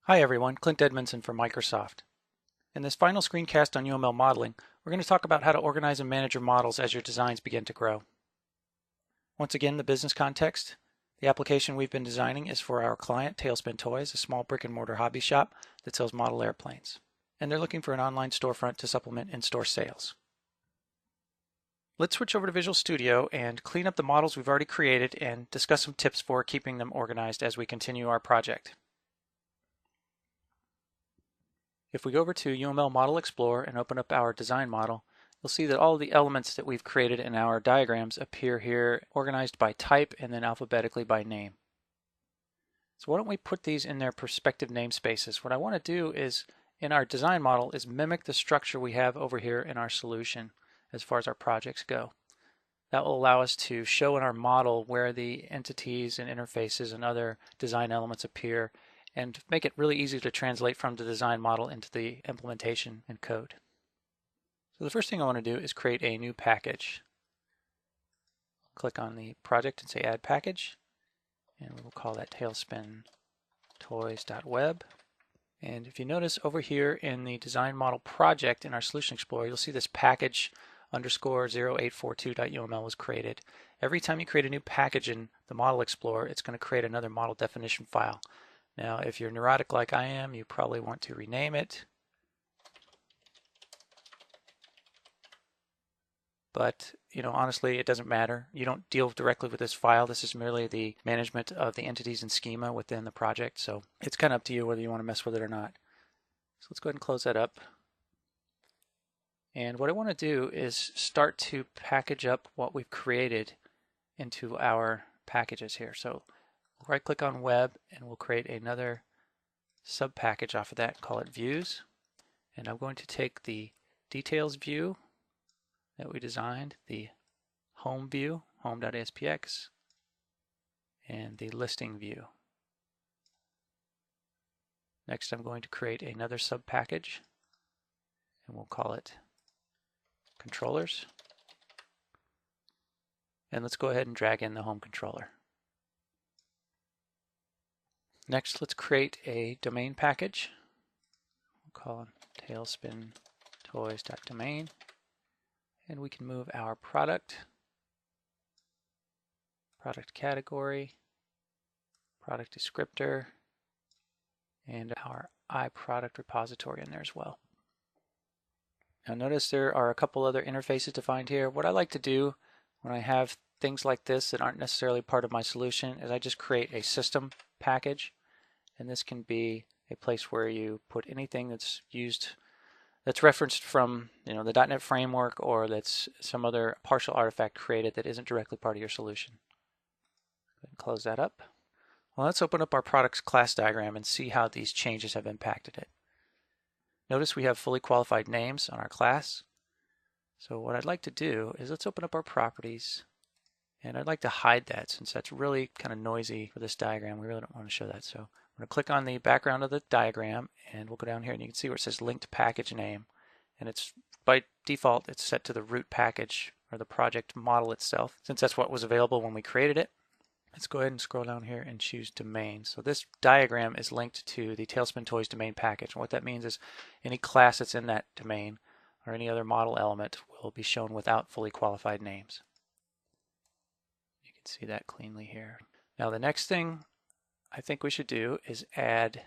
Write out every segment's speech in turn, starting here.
Hi everyone, Clint Edmondson from Microsoft. In this final screencast on UML modeling, we're going to talk about how to organize and manage your models as your designs begin to grow. Once again, the business context. The application we've been designing is for our client, Tailspin Toys, a small brick and mortar hobby shop that sells model airplanes. And they're looking for an online storefront to supplement in-store sales. Let's switch over to Visual Studio and clean up the models we've already created and discuss some tips for keeping them organized as we continue our project. If we go over to UML Model Explorer and open up our design model, you'll see that all of the elements that we've created in our diagrams appear here organized by type and then alphabetically by name. So why don't we put these in their respective namespaces? What I want to do is, in our design model, is mimic the structure we have over here in our solution as far as our projects go. That will allow us to show in our model where the entities and interfaces and other design elements appear and make it really easy to translate from the design model into the implementation and code. So the first thing I want to do is create a new package. Click on the project and say Add Package, and we will call that tailspintoys.web. And if you notice over here in the design model project in our Solution Explorer, you'll see this package _0842.uml was created. Every time you create a new package in the Model Explorer, it's going to create another model definition file. Now, if you're neurotic like I am, you probably want to rename it. But, honestly, it doesn't matter. You don't deal directly with this file. This is merely the management of the entities and schema within the project. So it's kind of up to you whether you want to mess with it or not. So let's go ahead and close that up. And what I want to do is start to package up what we've created into our packages here. So right click on web and we'll create another sub package off of that and call it views. And I'm going to take the details view that we designed, the home view, home.aspx, and the listing view. Next I'm going to create another sub package and we'll call it controllers. And let's go ahead and drag in the home controller. Next, let's create a domain package. We'll call it tailspintoys.domain. And we can move our product category, product descriptor, and our iProduct repository in there as well. Now notice there are a couple other interfaces defined here. What I like to do when I have things like this that aren't necessarily part of my solution is I just create a system package, and this can be a place where you put anything that's referenced from the .NET framework, or that's some other partial artifact created that isn't directly part of your solution. Go ahead and close that up. Well, let's open up our products class diagram and see how these changes have impacted it. Notice we have fully qualified names on our class. So what I'd like to do is let's open up our properties, and I'd like to hide that since that's really kind of noisy for this diagram. We really don't want to show that. So I'm going to click on the background of the diagram, and we'll go down here and you can see where it says linked package name, and it's by default it's set to the root package or the project model itself, since that's what was available when we created it. Let's go ahead and scroll down here and choose domain. So this diagram is linked to the Tailspin Toys domain package, and what that means is any class that's in that domain or any other model element will be shown without fully qualified names. You can see that cleanly here. Now the next thing I think we should do is add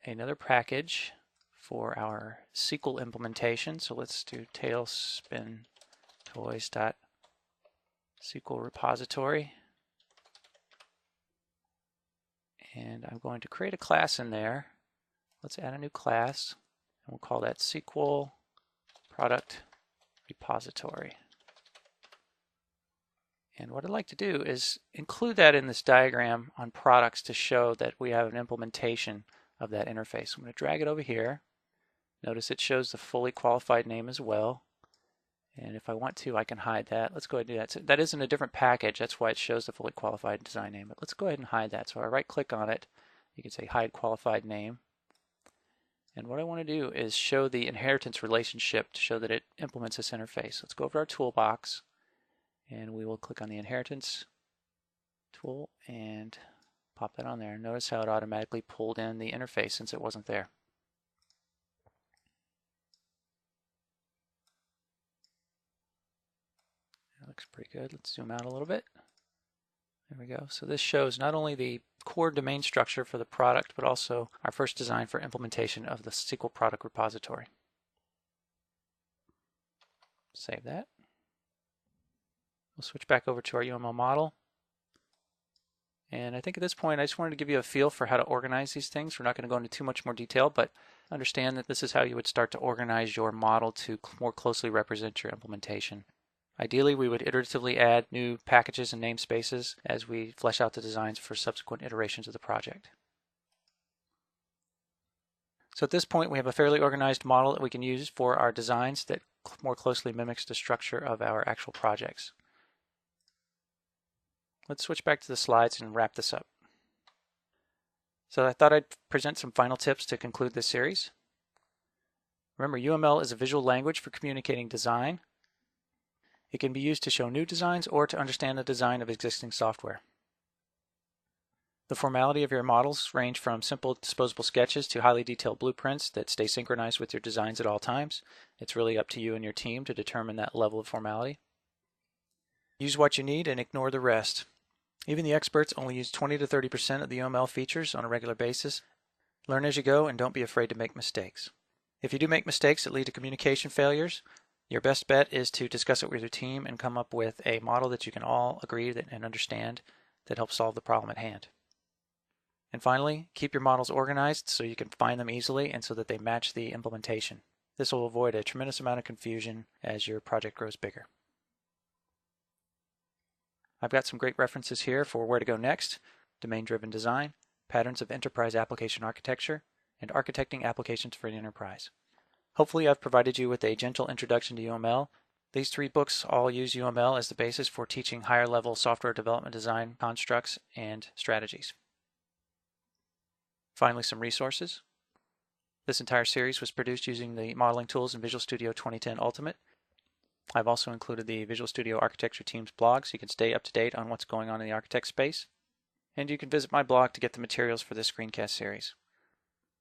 another package for our SQL implementation. So let's do tailspintoys.SQL repository. And I'm going to create a class in there. Let's add a new class, and we'll call that SQL Product Repository. And what I'd like to do is include that in this diagram on products to show that we have an implementation of that interface. I'm going to drag it over here. Notice it shows the fully qualified name as well. And if I want to, I can hide that. Let's go ahead and do that. So that is in a different package. That's why it shows the fully qualified design name. But let's go ahead and hide that. So I right click on it. You can say hide qualified name. And what I want to do is show the inheritance relationship to show that it implements this interface. Let's go over to our toolbox, and we will click on the inheritance tool and Pop that on there. Notice how it automatically pulled in the interface since it wasn't there. That looks pretty good. Let's zoom out a little bit. There we go. So this shows not only the core domain structure for the product, but also our first design for implementation of the SQL product repository. Save that. We'll switch back over to our UML model. And I think at this point I just wanted to give you a feel for how to organize these things. We're not going to go into too much more detail, but understand that this is how you would start to organize your model to more closely represent your implementation. Ideally, we would iteratively add new packages and namespaces as we flesh out the designs for subsequent iterations of the project. So at this point, we have a fairly organized model that we can use for our designs that more closely mimics the structure of our actual projects. Let's switch back to the slides and wrap this up. So I thought I'd present some final tips to conclude this series. Remember, UML is a visual language for communicating design. It can be used to show new designs or to understand the design of existing software. The formality of your models range from simple disposable sketches to highly detailed blueprints that stay synchronized with your designs at all times. It's really up to you and your team to determine that level of formality. Use what you need and ignore the rest. Even the experts only use 20 to 30% of the UML features on a regular basis. Learn as you go and don't be afraid to make mistakes. If you do make mistakes that lead to communication failures, your best bet is to discuss it with your team and come up with a model that you can all agree and understand that helps solve the problem at hand. And finally, keep your models organized so you can find them easily and so that they match the implementation. This will avoid a tremendous amount of confusion as your project grows bigger. I've got some great references here for where to go next: domain-driven design, patterns of enterprise application architecture, and architecting applications for an enterprise. Hopefully I've provided you with a gentle introduction to UML. These 3 books all use UML as the basis for teaching higher level software development design constructs and strategies. Finally, some resources. This entire series was produced using the modeling tools in Visual Studio 2010 Ultimate. I've also included the Visual Studio Architecture Team's blog so you can stay up to date on what's going on in the architect space. And you can visit my blog to get the materials for this screencast series.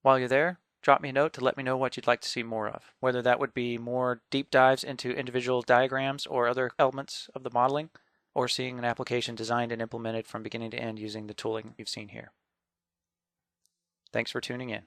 While you're there, drop me a note to let me know what you'd like to see more of, whether that would be more deep dives into individual diagrams or other elements of the modeling, or seeing an application designed and implemented from beginning to end using the tooling you've seen here. Thanks for tuning in.